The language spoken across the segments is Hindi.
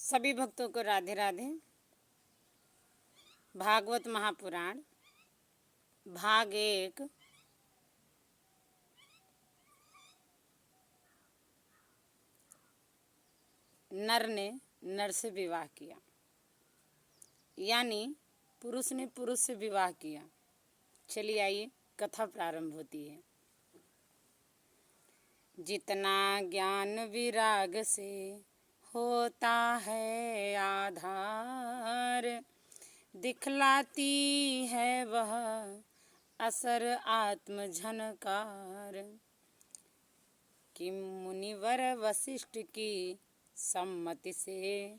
सभी भक्तों को राधे राधे। भागवत महापुराण भाग 1 नर ने नर से विवाह किया, यानी पुरुष ने पुरुष से विवाह किया। चलिए आइए कथा प्रारंभ होती है। जितना ज्ञान विराग से होता है आधार, दिखलाती है वह असर आत्म झनकार। कि मुनिवर वशिष्ठ की सम्मति से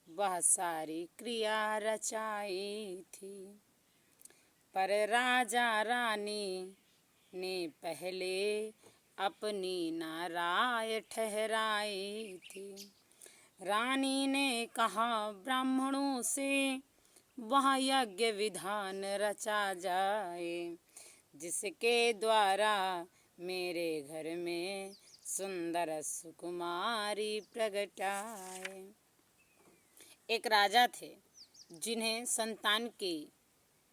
वह सारी क्रिया रचाई थी, पर राजा रानी ने पहले अपनी नाराय ठहराई थी। रानी ने कहा ब्राह्मणों से वह यज्ञ विधान रचा जाए, जिसके द्वारा मेरे घर में सुंदर सुकुमारी प्रगटाए। एक राजा थे जिन्हें संतान की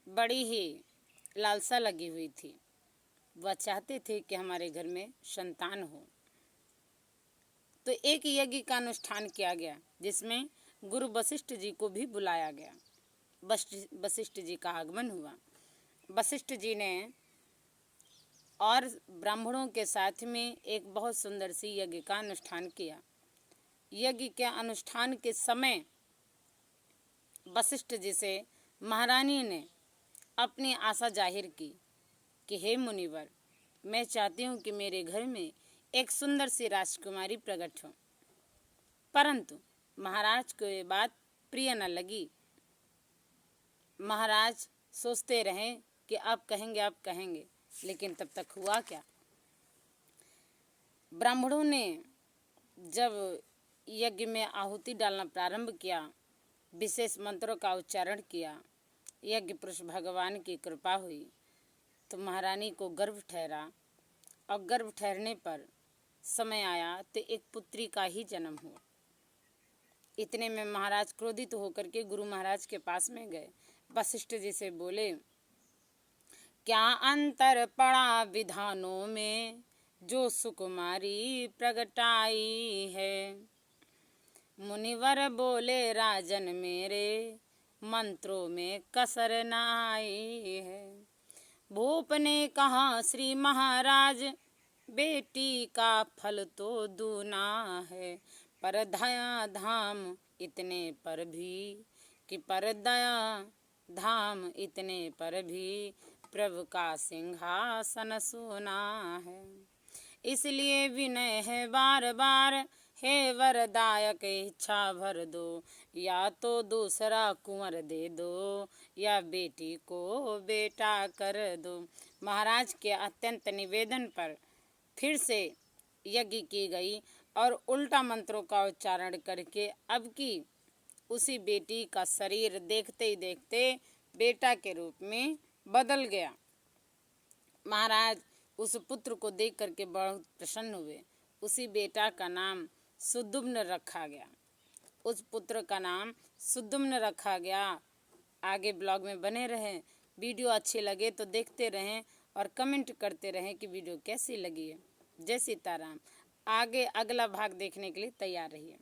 बड़ी ही लालसा लगी हुई थी। वह चाहते थे कि हमारे घर में संतान हो। तो एक यज्ञ का अनुष्ठान किया गया, जिसमें गुरु वशिष्ठ जी को भी बुलाया गया। वशिष्ठ जी का आगमन हुआ। वशिष्ठ जी ने और ब्राह्मणों के साथ में एक बहुत सुंदर सी यज्ञ का अनुष्ठान किया। यज्ञ के अनुष्ठान के समय वशिष्ठ जी से महारानी ने अपनी आशा जाहिर की कि हे मुनिवर, मैं चाहती हूँ कि मेरे घर में एक सुंदर सी राजकुमारी प्रकट हो। परंतु महाराज को ये बात प्रिय न लगी। महाराज सोचते रहे कि अब कहेंगे, लेकिन तब तक हुआ क्या। ब्राह्मणों ने जब यज्ञ में आहुति डालना प्रारंभ किया, विशेष मंत्रों का उच्चारण किया, यज्ञ पुरुष भगवान की कृपा हुई, तो महारानी को गर्भ ठहरा। और गर्भ ठहरने पर समय आया तो एक पुत्री का ही जन्म हुआ। इतने में महाराज क्रोधित होकर के गुरु महाराज के पास में गए। वशिष्ठ जी से बोले, क्या अंतर पड़ा विधानों में जो सुकुमारी प्रगटाई है। मुनिवर बोले राजन मेरे मंत्रों में कसर न आई है। भूप ने कहा श्री महाराज बेटी का फल तो दूना है, पर दया धाम इतने पर भी कि पर दया धाम इतने पर भी प्रभु का सिंहासन सोना है। इसलिए विनय है बार बार, हे वरदायक इच्छा भर दो, या तो दूसरा कुंवर दे दो या बेटी को बेटा कर दो। महाराज के अत्यंत निवेदन पर फिर से यज्ञ की गई और उल्टा मंत्रों का उच्चारण करके अब की उसी बेटी का शरीर देखते ही देखते बेटा के रूप में बदल गया। महाराज उस पुत्र को देख करके बहुत प्रसन्न हुए। उसी बेटा का नाम सुद्युम्न रखा गया। उस पुत्र का नाम सुद्युम्न रखा गया। आगे ब्लॉग में बने रहें। वीडियो अच्छी लगे तो देखते रहें और कमेंट करते रहें कि वीडियो कैसी लगी है। जय सीताराम। आगे अगला भाग देखने के लिए तैयार रहिए।